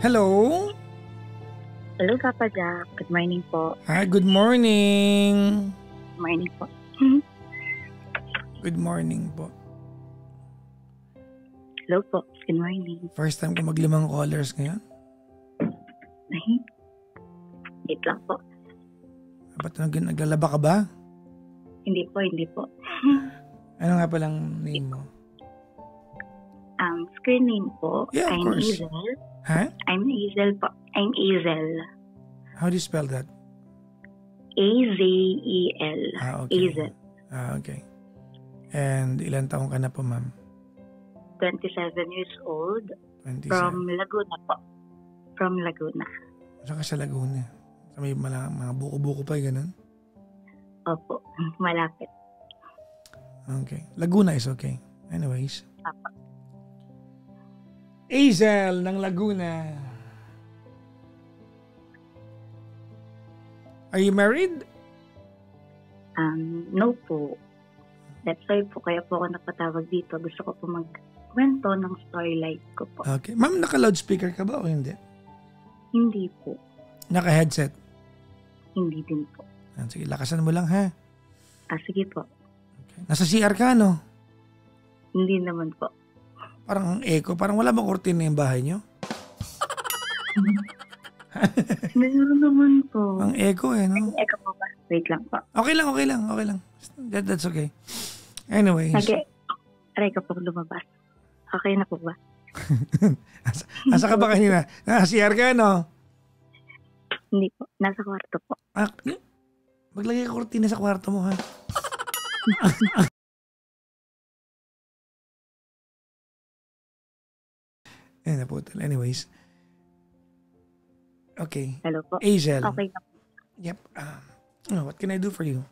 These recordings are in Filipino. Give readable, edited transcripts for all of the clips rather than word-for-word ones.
Hello? Hello, Papa Jack. Good morning po. Hi, good morning. Good morning po. Good morning po. Hello po. Good morning. First time ko maglimang callers ngayon. Wait lang po. Ba't naglalaba ka ba? Hindi po. Ano nga palang name mo? Screen name po. Yeah, of I'm course. Hazel. Ha? I'm Hazel po. I'm Hazel. How do you spell that? A-Z-E-L. Okay. Hazel. Okay. And ilan taong ka na po, ma'am? 27 years old. 27. From Laguna po. From Laguna. Saan ka sa Laguna? Sa may mga buko-buko pa, ganun? Opo. Malapit. Okay. Laguna is okay. Anyways. Opo. Hazel ng Laguna. Are you married? No po. That's why po, kaya po ako napatawag dito. Gusto ko po magkwento ng story life ko po. Okay. Ma'am, naka-loudspeaker ka ba o hindi? Hindi po. Naka-headset? Hindi din po. Sige, lakasan mo lang ha. Sige po. Okay. Nasa CR ka, no? Hindi naman po. Parang ang echo. Parang wala bang kurtina yung bahay nyo? Meron naman po. Ang echo no? Echo po ba? Wait lang po. Okay lang. That's okay. Anyways. Aray ka po lumabas. Okay na po ba? Asa ka ba kanina? CR ka, no? Hindi po. Nasa kwarto po. Maglagay ka kurtina sa kwarto mo, ha? Naputol. Anyways. Okay. Hello po. Hazel. Okay na po. Yep. What can I do for you?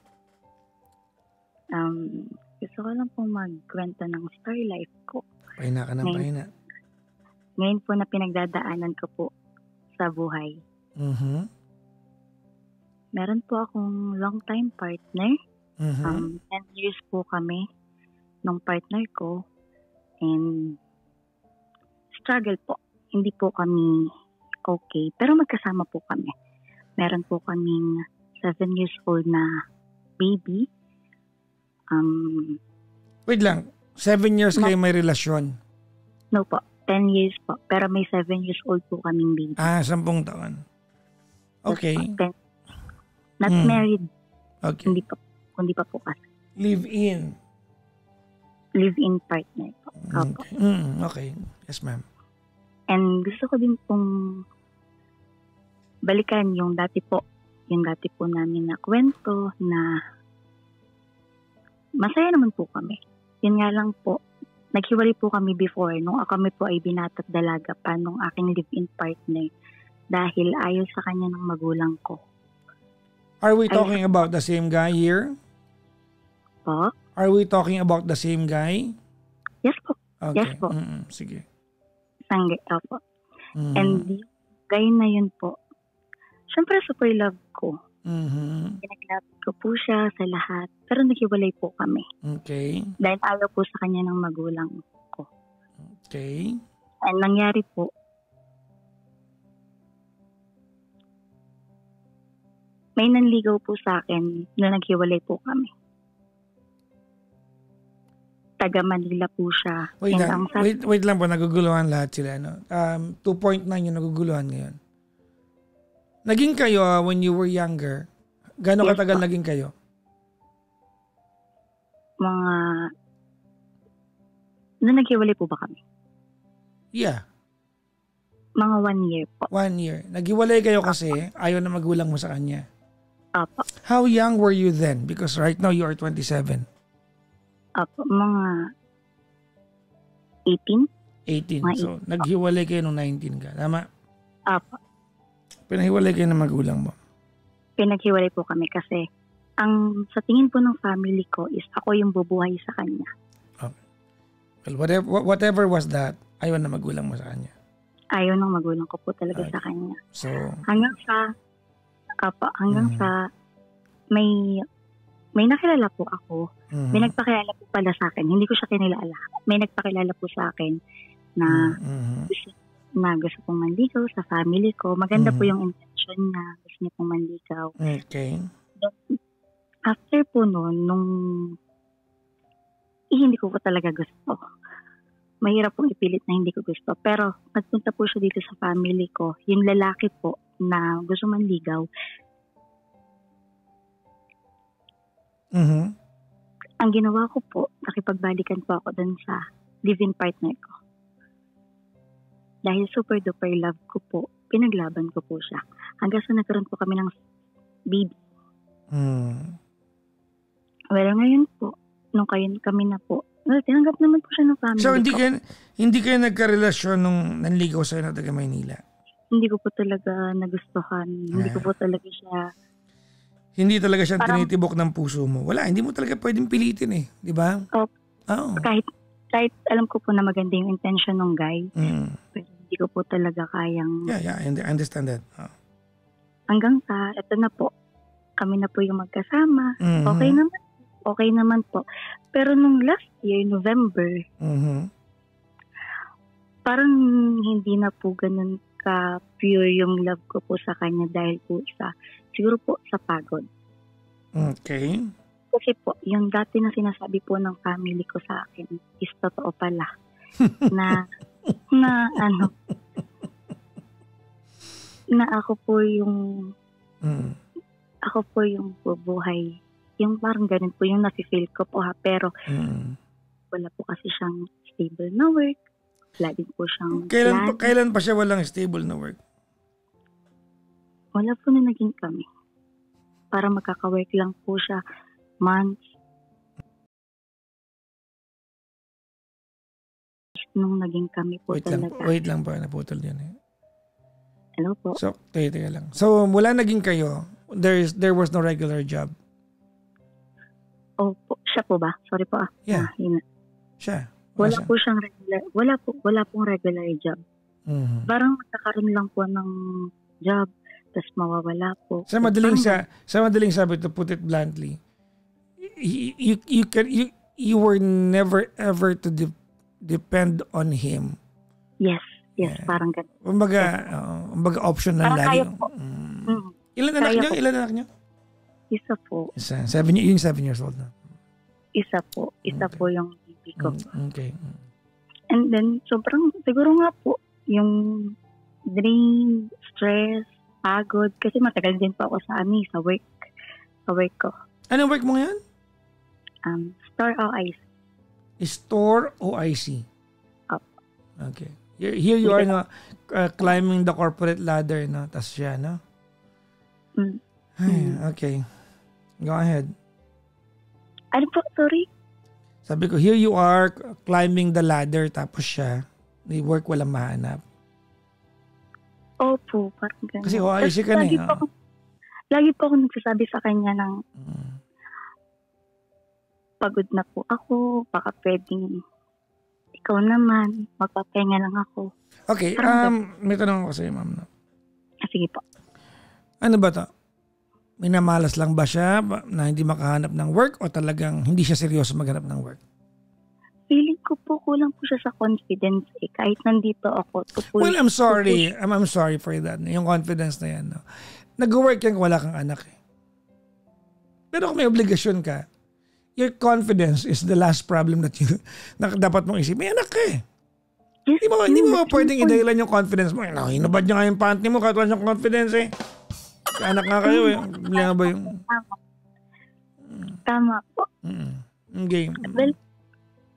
Gusto ko lang po magkwento ng story life ko. Pahina ka ng pahina. Ngayon po na pinagdadaanan ko po sa buhay. Mm-hmm. Meron po akong long time partner. Mm-hmm. 10 years po kami nung partner ko. And struggle po. Hindi po kami okay. Pero magkasama po kami. Meron po kaming 7 years old na baby. Wait lang. 7 years kayo may relasyon? No po. 10 years po. Pero may 7 years old po kaming baby. 10 taon. Okay. Not married. Okay. Hindi pa po kasi. Live-in. Live-in partner po. Okay. Okay. Yes, ma'am. And gusto ko din pong balikan yung dati po namin na kwento na masaya naman po kami. Yun nga lang po, naghiwalay po kami before nung kami po ay binata't dalaga pa nung aking live-in partner dahil ayaw sa kanya ng magulang ko. Are we talking about the same guy here? Po? Are we talking about the same guy? Yes po. Okay. Yes po. Sige. Sangge, opo. And yung guy na yun po, syempre super love ko. Pinaglove ko po siya sa lahat. Pero naghiwalay po kami. Okay. Dahil ayaw po sa kanya ng magulang ko. Okay. And nangyari po, may nanligaw po sa akin na naghiwalay po kami. Taga Manila po siya. Wait lang po, naguguluhan lahat sila. No? 2.9 yung naguguluhan ngayon. Naging kayo when you were younger, gaano katagal naging kayo? Nung naghiwalay po ba kami? Yeah. Mga 1 year po. 1 year. Naghiwalay kayo kasi ayaw na magulang mo sa kanya. Apo. How young were you then? Because right now you are 27. Apo. Mga 18. 18. So, naghiwalay kayo nung 19 ka. Tama? Apo. Pinahiwalay kayo ng magulang mo? Pinaghiwalay po kami kasi sa tingin po ng family ko is ako yung bubuhay sa kanya. Okay. Well, whatever was that, ayaw na magulang mo sa kanya. Ayaw ng magulang ko po talaga sa kanya. So, hanggang sa may nakilala po ako. May nagpakilala po pala sa akin. Hindi ko siya kinilala. May nagpakilala po sa akin na gusto na gusto pong manligaw sa family ko. Maganda po yung intention niya. Gusto niya pong manligaw. Okay. After po noon, hindi ko po talaga gusto. Mahirap pong ipilit na hindi ko gusto. Pero nagpunta po siya dito sa family ko. Yung lalaki po na gusto manligaw. Ang ginawa ko po, nakipagbalikan po ako dun sa live-in partner ko. Dahil super duper love ko po, pinaglaban ko po siya. Hanggang sa nagkaroon po kami ng baby. Well, ngayon po, nung kami na po, tinanggap naman po siya ng family So, ko. hindi kayo nagkarelasyon nung nanligaw sa'yo na taga Maynila? Hindi ko po talaga nagustuhan. Hindi ko po talaga siya... Hindi talaga siyang tinitibok ng puso mo. Wala, hindi mo talaga pwedeng pilitin eh. Di ba? Oo. Kahit alam ko po na maganda yung intention ng guy, pero hindi ko po talaga kayang... Yeah, I understand that. Hanggang sa, eto na po, kami na po yung magkasama. Okay naman po. Pero nung last year, November, parang hindi na po ganun ka-pure yung love ko po sa kanya dahil po siguro po sa pagod. Okay. Kasi po, yung dati na sinasabi po ng family ko sa akin is totoo pala. na ako po yung bubuhay. Yung parang ganun po yung nafe-feel ko po ha. Pero wala po kasi siyang stable na work. Wala din po siyang Kailan pa siya walang stable na work? Wala po na naging kami. Para magkaka-work lang po siya months. Nung naging kami po talaga. Wait lang pa, naputol yun eh. Hello po. So, teka lang. So, mula naging kayo, there was no regular job? Siya po ba? Sorry po ah. Yeah. Siya. Wala po siyang regular. Wala pong regular job. Parang magkakaroon lang po ng job, tapos mawawala po. Sa madaling sabi, to put it bluntly, you were never ever to depend on him. Yes, parang ganun. Kumbaga option lang lagi. Kaya po. Ilan anak niyo? Isa po. Isa. 7 years old na. Isa po yung baby ko. Okay. And then, siguro nga po, yung drain, stress, pagod, kasi matagal din po ako sa work ko. Anong work mo ngayon? Store OIC. Store OIC? Okay. Here you are na climbing the corporate ladder, no? Tas siya, no? Okay. Go ahead. Ano po? Sorry? Sabi ko, here you are climbing the ladder, tapos siya, may work walang mahanap. Opo, parang gano'n. Kasi OIC ka na eh. Lagi po ako nagsasabi sa kanya ng pagod na po ako, baka pwedeng ikaw naman, magpapahinga lang ako. Okay, may tanong ako sa iyo, ma'am. No? Sige po. Ano ba to? Minamalas lang ba siya na hindi makahanap ng work o talagang hindi siya seryoso maghanap ng work? Feeling ko po kulang po siya sa confidence eh. Kahit nandito ako. Well, I'm sorry. I'm sorry for that. Yung confidence na yan. No? Nag-work yan kung wala kang anak eh. Pero kung may obligasyon ka, your confidence is the last problem that na dapat mong isip. May anak ka eh. Yes, Hindi mo pwedeng idahilan yung confidence mo. Hinabad niya nga yung panty mo kahit wala siyang confidence eh. Anak nga kayo eh. Bili nga ba yung... Tama po. Game. Well,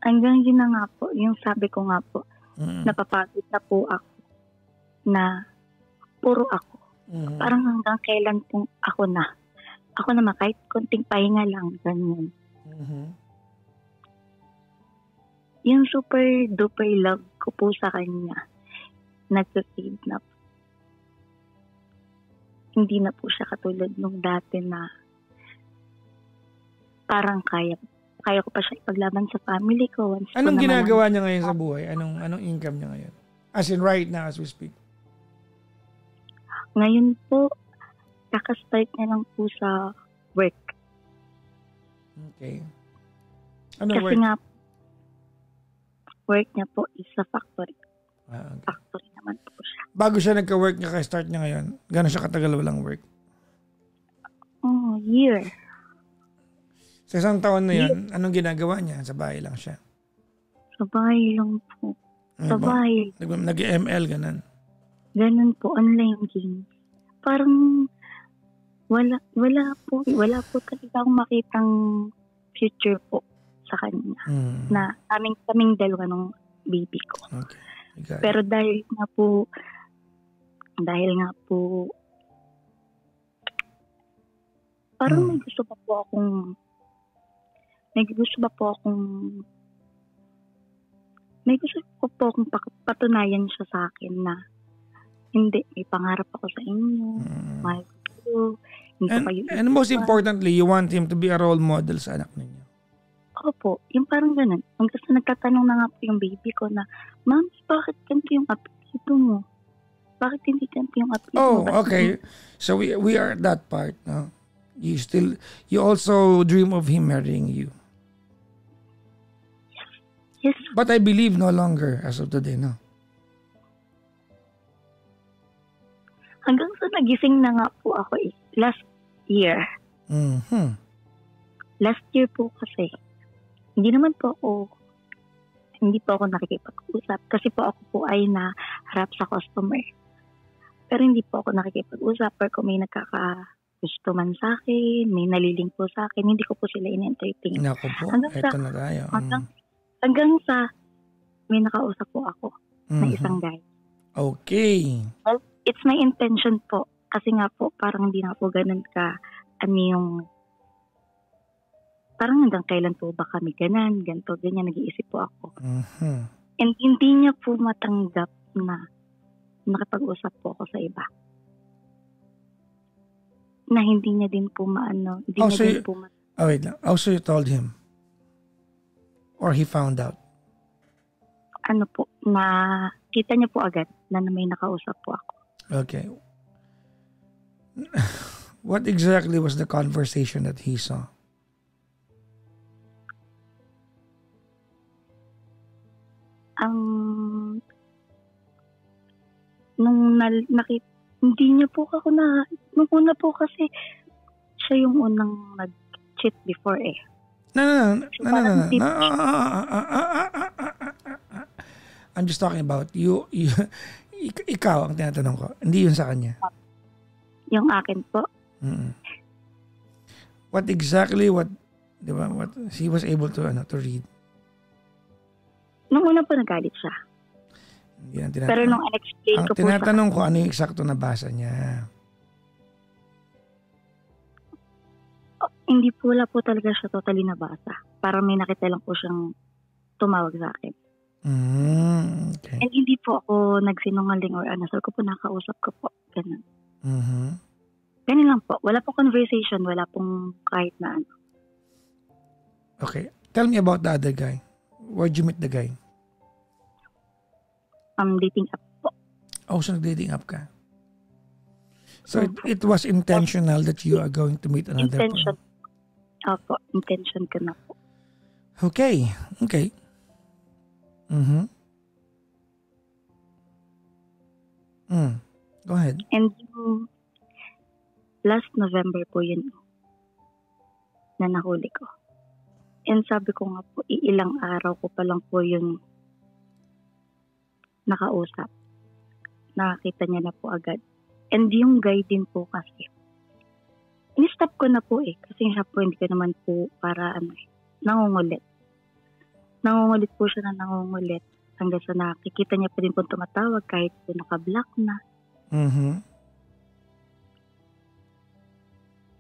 hanggang yun na nga po. Yung sabi ko nga po, napapagod na po ako na puro ako. Parang hanggang kailan pong ako na. Ako naman kahit konting pahinga lang. Ganyan. Yung super duper love ko po sa kanya, nag-fade na po. Hindi na po siya katulad nung dati na parang kaya ko pa siya ipaglaban sa family ko. Anong ginagawa niya ngayon sa buhay? Anong income niya ngayon? As in right now as we speak. Ngayon po, kakastart niya lang po sa work. Okay. Anong Kasi work? nga, work niya po is sa factory. Okay. Factory naman po Bago siya nagka-work niya, kaya start niya ngayon, gano'n siya katagal walang work? Year. Sa isang taon na yun, anong ginagawa niya? Sa bahay lang siya. Sa bahay lang po. Sa bahay. Nag-ML, ganun. Ganun po, online games. Parang wala po talaga akong makitang future po sa kanya. Na kaming dalawa ng baby ko. Okay. Pero dahil nga po parang may gusto pa po akong patunayan siya sa akin na hindi, may pangarap ako sa inyo, mahal ko, and most importantly, you want him to be a role model sa anak ninyo. Opo, yung parang ganun. Hanggang sa nagtatanong na nga po yung baby ko na, Mami, bakit ganito yung apelido mo? Bakit hindi ganito yung apelido mo? Oh, okay. So we are at that part, no? You also dream of him marrying you. Yes. But I believe no longer as of today, no? Hanggang sa nagising na nga po ako last year. Last year po kasi, hindi po ako nakikipag-usap kasi po ako po ay naharap sa customer. Pero hindi po ako nakikipag-usap or kung may nagkakagusto man sa akin, may naliling po sa akin, hindi ko po sila in-entertain. Naku po, eto na tayo. Hanggang sa may nakausap po ako na isang guy. Okay. Well, it's my intention po. Kasi nga po, parang hindi na po ganun yung parang hanggang kailan po ba kami ganito, ganyan, nag-iisip po ako. And hindi niya po matanggap na nakipag-usap po ako sa iba. Na hindi niya din po wait lang. So you told him? Or he found out? Ano po, na kita niya po agad na may nakausap po ako. Okay. What exactly was the conversation that he saw? Hindi niya po ako nung una po kasi siya yung unang nag-cheat before eh. No. I'm just talking about you. Ikaw ang tinatanong ko. Hindi yun sa kanya. Yung akin po. What exactly, what he was able to read? Nung una po nagalit siya. Pero nung in-explain ko po tinatanong ko ano yung eksakto na basa niya. Hindi po wala po talaga siya totally nabasa. Parang may nakita lang po siyang tumawag sa akin. Okay. And hindi po ako nagsinungaling or ano. So ko po nakausap ko po. Ganun. Ganun lang po. Wala po conversation. Wala pong kahit na ano. Okay. Tell me about the other guy. Where'd you meet the guy? Dating app po. So nag-dating app ka? So it was intentional that you are going to meet another person? Opo, intention ko na po. Okay. Go ahead. And yung last November po yun na nahuli ko. And sabi ko nga po, ilang araw ko pa lang po yung nakausap. Nakakita niya na po agad. And yung guy din po kasi, in-stop ko na po kasi siya po hindi ko naman po para nangungulit. Nangungulit po siya na nangungulit hanggang sa nakikita niya pa din po tumatawag kahit po naka-block na.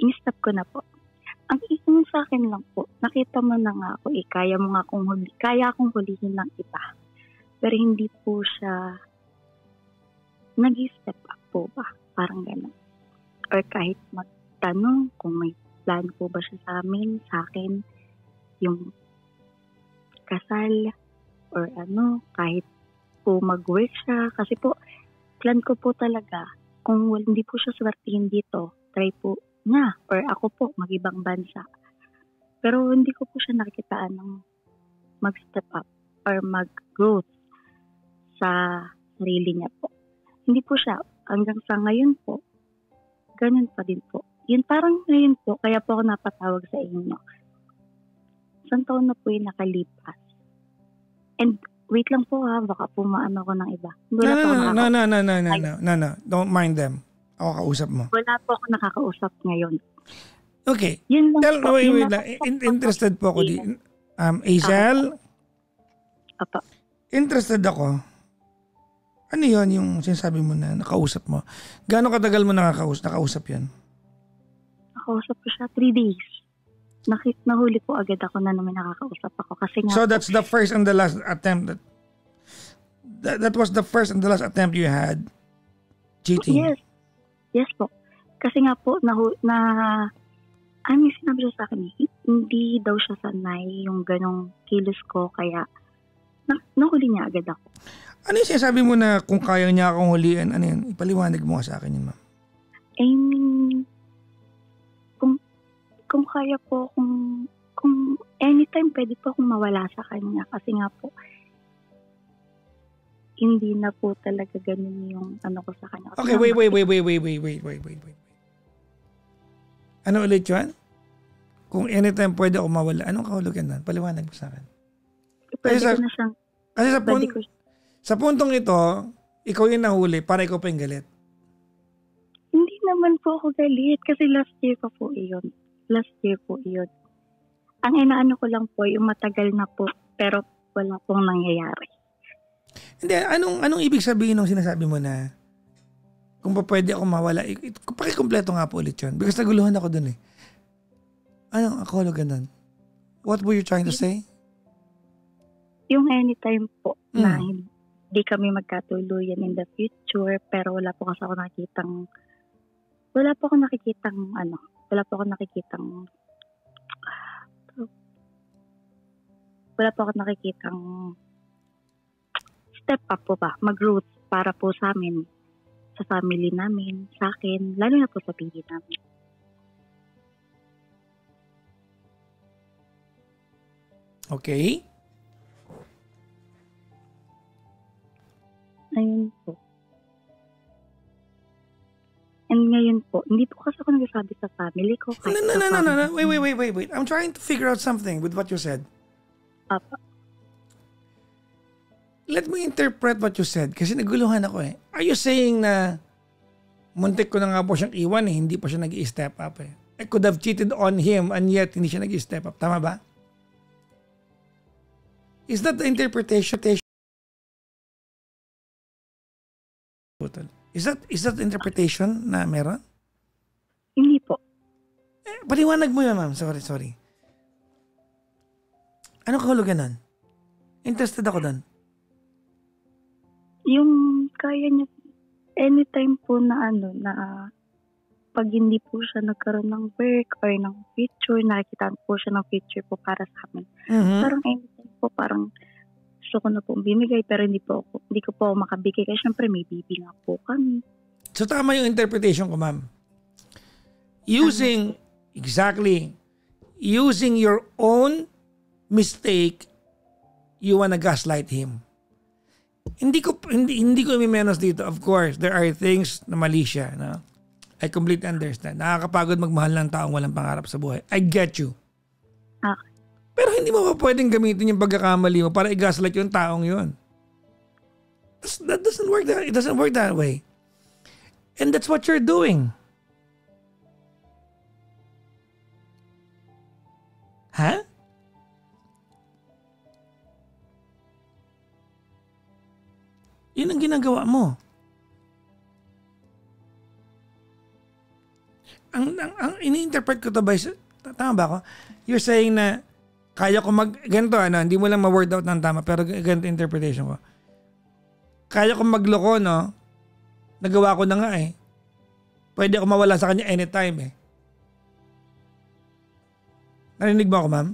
In-stop ko na po. Ang isang sa akin lang po, nakita mo na nga ako kaya akong hulihin ng iba. Pero hindi po siya nag-step up po ba? Parang gano'n. Or kahit magtanong kung may plan po ba siya sa akin, yung kasal, or kahit po mag-work siya. Kasi po, plan ko po talaga, kung hindi po siya swertihin dito, try po niya, or ako po, mag-ibang bansa. Pero hindi ko po siya nakikitaan ng mag-step up or mag-growth sa sarili niya po. hindi po siya. Hanggang sa ngayon po, ganun pa din po. Yun parang ngayon po, kaya po ako napatawag sa inyo. Isang taon na po yung nakalipas. And wait lang po ha, baka po maano ko ng iba. Wala po ako No. Don't mind them. Ako kausap mo. Wala po ako nakakausap ngayon. Okay. Yun lang po. Wait lang. Interested po ako di. Hazel? Apa. Interested ako. Ano yun yung sinasabi mo na nakausap mo? Gaano katagal mo nakausap yan? Nakausap ko siya 3 days. Nahuli po agad ako na naman nakakausap ako. Kasi nga So that's the first and the last attempt that was the first and the last attempt you had cheating? Yes. Yes po. Kasi nga po, yung sinabi siya sa akin, hindi daw siya sanay yung ganong kilos ko, kaya nahuli niya agad ako. Ano yung sinasabi mo na kung kaya niya akong huliin? Ano yun? Ipaliwanag mo nga sa akin yun, ma'am. I mean, kung kaya po, kung anytime pwede po akong mawala sa kanya. Kasi nga po, hindi na po talaga ganun yung ano ko sa kanya. Okay, wait. Ano ulit yun? Kung anytime pwede ako mawala, anong kahulugan nun? Paliwanag mo sa akin. Pwede ko na siyang... Kasi sa puntong ito, ikaw yung nahuli para ikaw pa yung galit. Hindi naman po ako galit kasi last year po iyon. Ang inaano ko lang po, yung matagal na po, pero wala pong nangyayari. Hindi, anong ibig sabihin ng sinasabi mo na kung pa pwede ako mawala? Pakikumpleto nga po ulit yun. Because naguluhan ako dun eh. Anong kahulugan nun? What were you trying to say? Yung anytime po na hindi kami magkatuluyan in the future, pero wala po ako nakikitang step up po ba, mag-roots para po sa amin, sa family namin, sa akin, lalo na po sa baby namin. Okay. Ayun po. And ngayon po, hindi po kasi ako nagsasabi sa family ko. No. Wait. I'm trying to figure out something with what you said. Apa. Let me interpret what you said kasi naguluhan ako eh. Are you saying na muntik ko na nga po siyang iwan eh, hindi pa siya nag-i-step up eh. I could have cheated on him and yet hindi siya nag-i-step up. Tama ba? Is that the interpretation? Is that the interpretation na meron? Hindi po. Paliwanag mo yan, ma'am. Sorry. Ano kahulugan nun? Interested ako dun. Yung kaya niya, anytime po na pag hindi po siya nagkaroon ng work or ng future, nakikita po siya ng future po para sa amin. Mm-hmm. Parang anytime po, parang gusto ko na po bimigay pero hindi ko po makabigay kasi syempre may baby nga po kami. So tama yung interpretation ko, ma'am. Using your own mistake, you wanna gaslight him. Hindi ko i-menos dito. Of course, there are things na mali siya. No? I completely understand. Nakakapagod magmahal ng taong walang pangarap sa buhay. I get you. Okay. Pero hindi mo pa pwedeng gamitin yung pagkakamali mo para i-gaslight yung taong yun. That doesn't work that. It doesn't work that way. And that's what you're doing. Ha? Yun ang ginagawa mo. Ang ini-interpret ko to by, tama ba ako? You're saying na kaya ko ganito hindi mo lang ma-word out ng tama pero ganito interpretation ko. Kaya ko magloko, no? Nagawa ko na nga eh. Pwede ako mawala sa kanya anytime eh. Narinig mo ako, ma'am?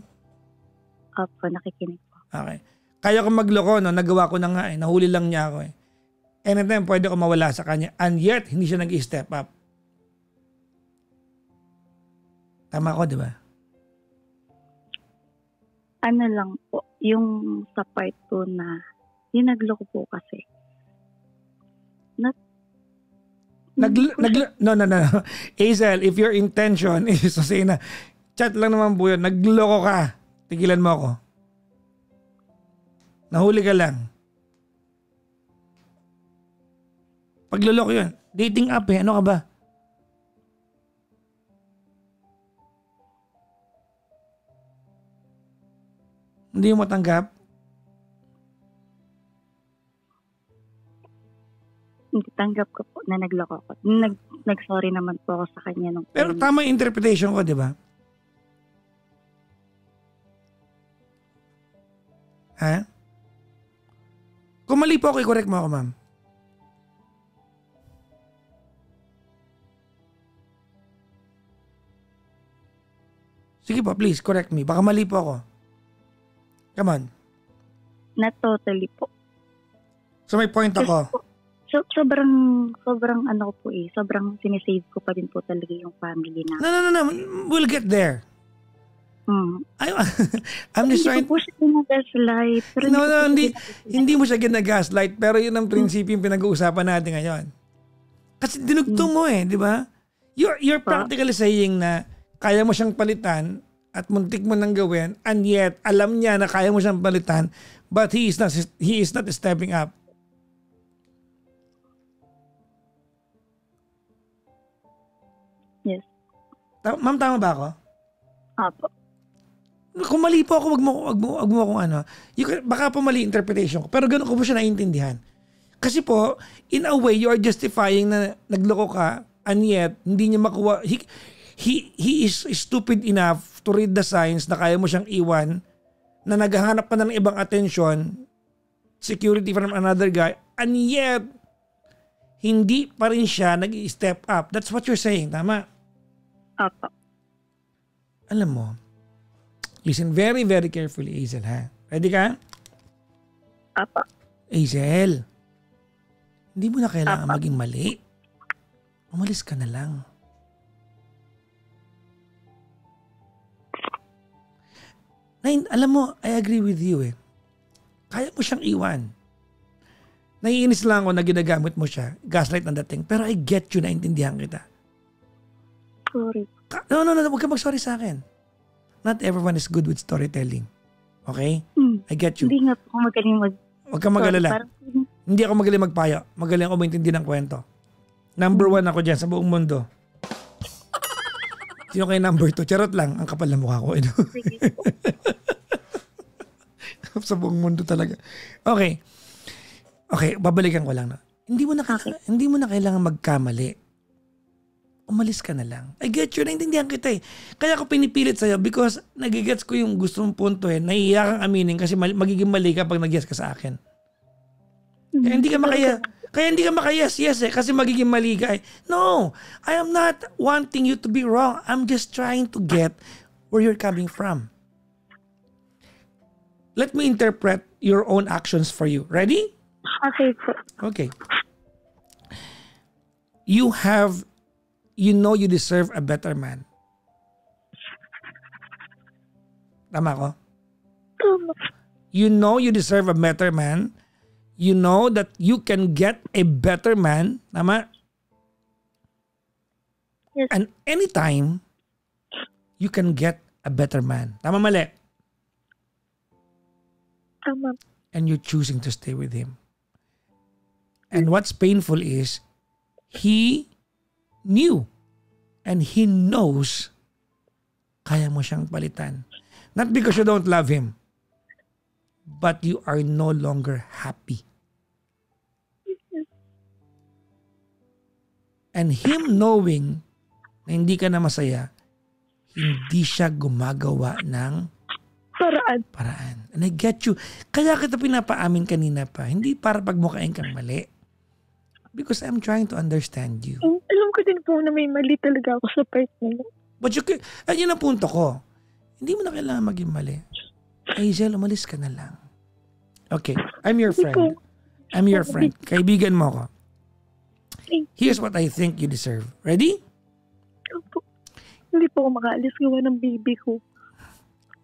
Opo, nakikinig po. Okay. Kaya ko magloko, no? Nagawa ko na nga eh. Nahuli lang niya ako eh. Anytime pwede ko mawala sa kanya and yet hindi siya nag-i-step up. Tama ko, di ba? Ano lang po, yung sa part po na yung nagloko po kasi. No. Hazel, if your intention is to say na, chat lang naman po yun, nagloko ka, tigilan mo ako. Nahuli ka lang. Pagluloko yun. Dating app eh. Ano ka ba? Hindi mo matanggap? Hindi tanggap ko po na nagloko ko. Nag-sorry naman po ako sa kanya. Pero tama yung interpretation ko, di ba? Ha? Kung mali po ako, i-correct mo ako, ma'am. Sige po, please, correct me. Baka mali po ako. Come on. Not totally po. So may point ako. Sobrang ano po eh. Sobrang sinisave ko pa din po talaga yung family na. No. We'll get there. I'm just trying. Hindi ko po siya ginagaslight. No, hindi mo siya ginagaslight. Pero yun ang prinsipyo yung pinag-uusapan natin ngayon. Kasi dinugtong mo eh, di ba? You're practically saying na kaya mo siyang palitan at muntik mo nang gawin, and yet alam niya na kaya mo siyang palitan, but he is not stepping up. Yes. Ma'am, tama ba ako? Apo. Kung mali po ako, wag mo akong ano. Baka po mali interpretation ko, pero ganun ko po siya naiintindihan. Kasi po, in a way, you are justifying na nagloko ka, and yet hindi niya makuha. He is stupid enough to read the signs na kaya mo siyang iwan, na naghahanap pa ng ibang attention, security from another guy, and yet hindi pa rin siya nag-step up. That's what you're saying, tama? Apo. Alam mo, listen very, very carefully, Hazel, ha? Ready ka? Apo. Hazel, hindi mo na kailangan maging mali. Umalis ka na lang. Alam mo, I agree with you eh. Kaya mo siyang iwan. Naiinis lang ako na ginagamit mo siya. Gaslight ang dating. Pero I get you, naintindihan kita. Sorry. No. Huwag ka mag-sorry sa akin. Not everyone is good with storytelling. Okay? I get you. Hindi nga po ako magaling Huwag kang mag-alala. Hindi ako magaling magpayo. Magaling ako maintindihan ng kwento. Number 1 ako dyan sa buong mundo. Sino kayo number 2? Charot lang. Ang kapal na mukha ko. Sige po. Sa buong mundo talaga. Okay, babalikan ko lang. Hindi mo na kailangan magkamali. Umalis ka na lang. I get you. Naintindihan kita eh. Kaya ako pinipilit sa'yo because nagigets ko yung gusto mong punto eh. Nahihiya kang aminin kasi magiging mali ka pag nag-yes ka sa akin. Kaya hindi ka makayas yes eh. Kasi magiging mali ka eh. No! I am not wanting you to be wrong. I'm just trying to get where you're coming from. Let me interpret your own actions for you. Ready? Okay po. Okay. You know you deserve a better man. Tama ko? Tama. You know you deserve a better man. You know that you can get a better man. Tama? Yes. And anytime, you can get a better man. Tama, mali? Tama. And you're choosing to stay with him. And what's painful is, he knew and he knows kaya mo siyang palitan. Not because you don't love him, but you are no longer happy. And him knowing na hindi ka na masaya, hindi siya gumagawa ng paraan. And I get you. Kaya kita pinapaamin kanina pa. Hindi para pagmukhain kang mali. Because I'm trying to understand you. Alam ko din po na may mali talaga ako sa part na yun. But yun ang punto ko. Hindi mo na kailangan maging mali. Hazel, umalis ka na lang. Okay, I'm your friend. Kaibigan mo ko. Here's what I think you deserve. Ready? Hindi po ako makaalis gawa ng baby ko.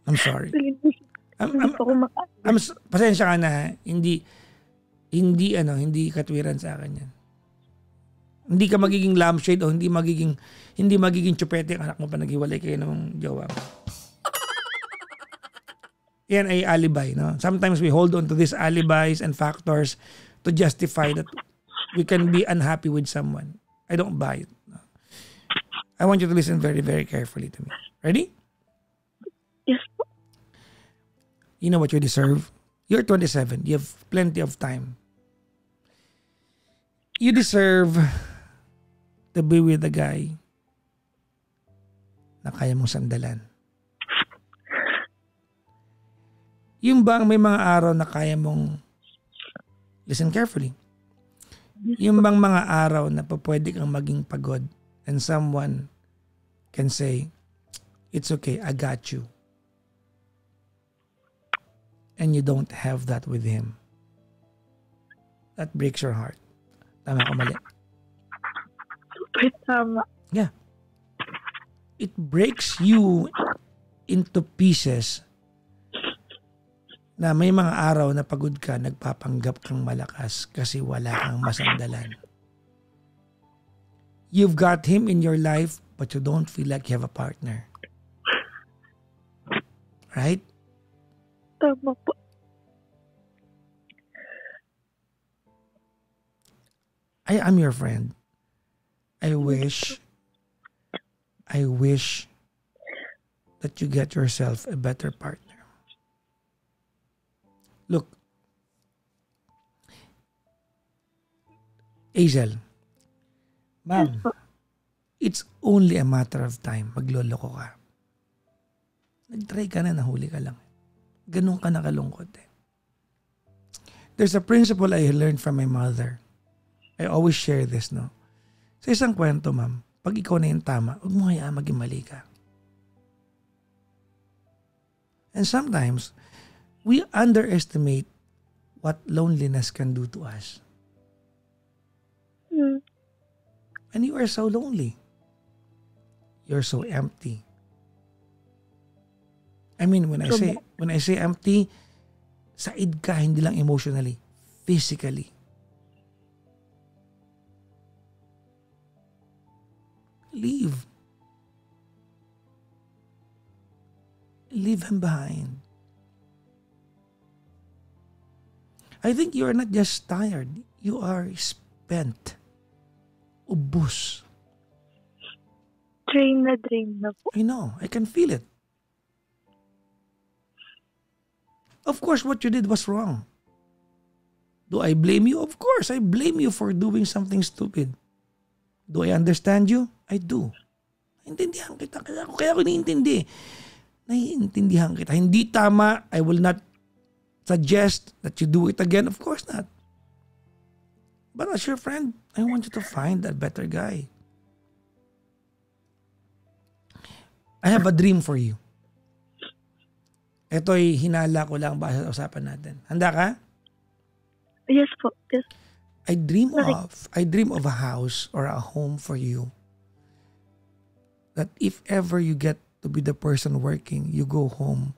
I'm sorry. Hindi po ako makaalis. Pasensya ka na. Hindi katwiran sa akin yan. Hindi ka magiging lampshade o hindi magiging chupete ang anak mo pa naghiwalay kayo ng jowa mo. Yan ay alibi, no? Sometimes we hold on to these alibis and factors to justify that we can be unhappy with someone. I don't buy it. No? I want you to listen very, very carefully to me. Ready? Yes po. You know what you deserve? You're 27. You have plenty of time. You deserve to be with a guy na kaya mong sandalan. Yung bang may mga araw na kaya mong, listen carefully, yung bang mga araw na pwede kang maging pagod and someone can say, it's okay, I got you. And you don't have that with him. That breaks your heart. Tama ko mali? Super tama. Yeah. It breaks you into pieces na may mga araw na pagod ka, nagpapanggap kang malakas kasi wala kang masandalan. You've got him in your life but you don't feel like you have a partner. Right? Tama po. I am your friend. I wish that you get yourself a better partner. Look, Hazel, ma'am, it's only a matter of time. Magloloko ka. Nag-try ka na, nahuli ka lang. Ganun ka nakalungkot eh. There's a principle I learned from my mother. I always share this, no? Sa isang kwento, ma'am, pag ikaw na yung tama, huwag mo hayaan maging mali ka. And sometimes, we underestimate what loneliness can do to us. And you are so lonely. You're so empty. I mean, when I say empty, said ka, hindi lang emotionally, physically. Leave. Leave him behind. I think you are not just tired. You are spent. Ubus. Drain na po. I know. I can feel it. Of course, what you did was wrong. Do I blame you? Of course, I blame you for doing something stupid. Do I understand you? I do. Naintindihan kita. Kaya ako naiintindi. Naiintindihan kita. Hindi tama. I will not suggest that you do it again. Of course not. But as your friend, I want you to find that better guy. I have a dream for you. Ito'y hinala ko lang base sa usapan natin. Handa ka? Yes po. Yes. I dream of a house or a home for you. That if ever you get to be the person working, you go home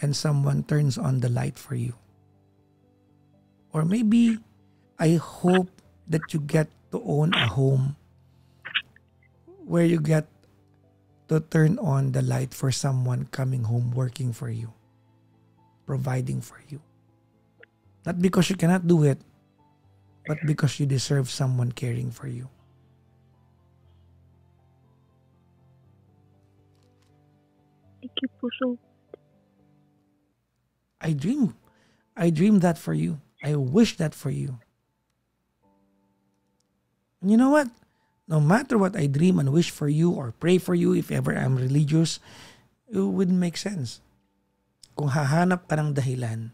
and someone turns on the light for you. Or maybe I hope that you get to own a home where you get to turn on the light for someone coming home working for you, providing for you. Not because you cannot do it, but because you deserve someone caring for you. Thank you po so. I dream that for you. I wish that for you. And you know what? No matter what I dream and wish for you or pray for you, if ever I'm religious, it wouldn't make sense. Kung hahanap ka ng dahilan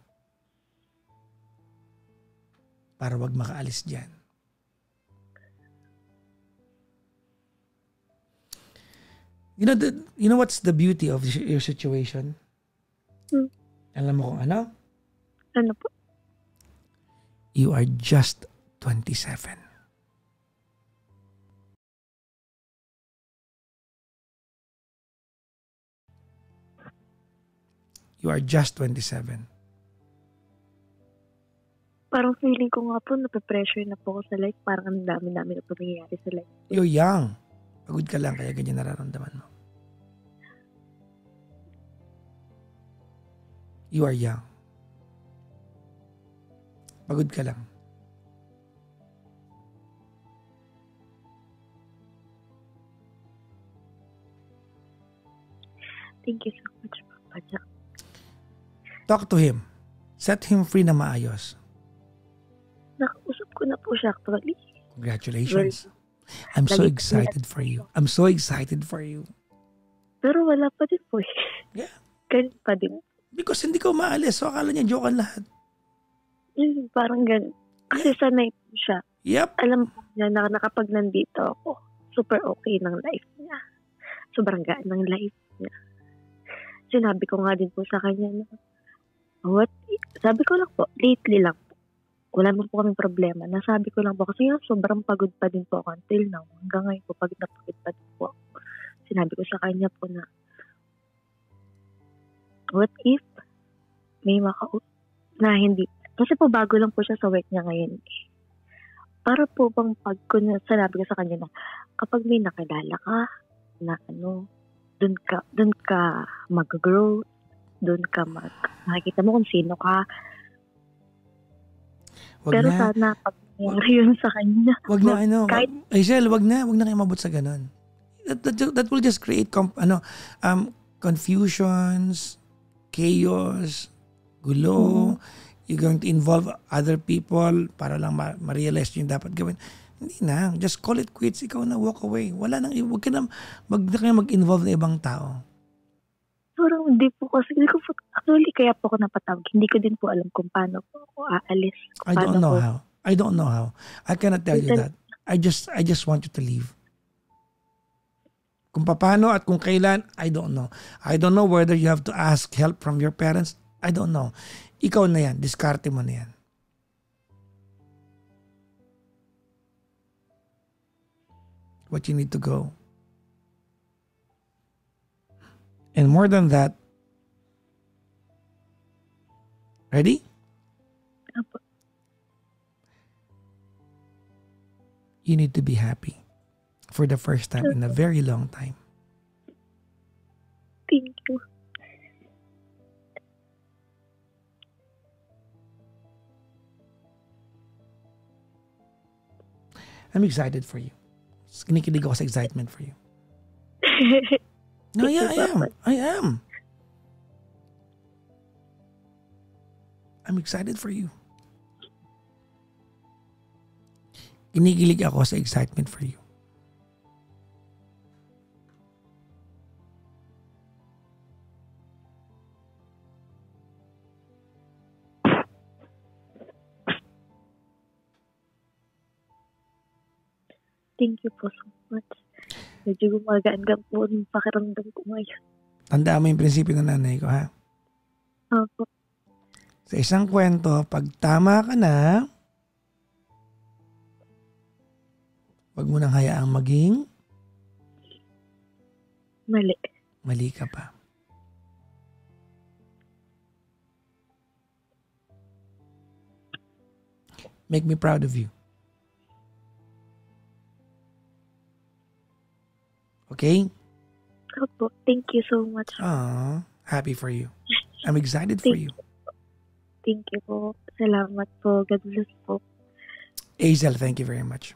para wag makaalis dyan. You know what's the beauty of your situation? Alam mo kung ano? Ano po? You are just 27. You are just 27. Parang Parang feeling ko nga po, nape-pressure na po ako sa life. Parang ang dami-dami na po nangyayari sa life. You're young. Pagod ka lang kaya ganyan nararamdaman mo. You are young. Pagod ka lang. Thank you so much, Papa Jack. Talk to him. Set him free na maayos. Nakausap ko na po siya actually. Congratulations. I'm so excited for you. I'm so excited for you. Pero wala pa din po eh. Yeah. Ganun pa din. Because hindi ka umaalis. So akala niya joke ang lahat. Parang ganun. Kasi sanay po siya. Yep. Alam po niya na kapag nandito ako, super okay ng life niya. Sobrang gaan ng life niya. Sinabi ko nga din po sa kanya na, sabi ko lang po, lately lang po, wala naman po kaming problema. Nasabi ko lang po, kasi sobrang pagod pa din po ako until now. Hanggang ngayon po, pagod na pagod pa din po ako. Sinabi ko sa kanya po na, what if may na hindi, kasi po bago lang po siya sa work niya ngayon. Para po bang sinabi ko sa kanya na, kapag may nakilala ka, na doon ka mag-grow, doon ka makikita mo kung sino ka. Pero sana pag nangyari yun sa kanya. Wag na Aisel, wag na kayo mabot sa ganun. That will just create confusions, chaos, gulo. You're going to involve other people para lang ma-realize yung dapat gawin. Hindi na. Just call it quits. Ikaw na, walk away. Wala nang, wag ka na mag-involve na ibang tao. Pero hindi po kasi, actually kaya po ako napatawag. Hindi ko din po alam kung paano po ako aalis. I don't know how. I cannot tell you that. I just want you to leave. Kung paano at kung kailan, I don't know. I don't know whether you have to ask help from your parents. I don't know. Ikaw na yan. Diskarte mo na yan. What you need to go. And more than that, ready? You need to be happy for the first time in a very long time. Thank you. I'm excited for you. Kinikilig ako sa excitement for you. No, yeah, I am. I'm excited for you. Kinikilig ako sa excitement for you. Thank you po so much. Medyo gumagaan po ng pakiramdam ko ngayon. Tandaan mo yung prinsipyo ng nanay ko, ha? Opo. Sa isang kwento, pag tama ka na, wag mo nang hayaang maging mali. Mali ka pa. Make me proud of you. Okay? Opo. Thank you so much. Happy for you. I'm excited for you. Thank you po. Salamat po. God bless po. Azel, thank you very much.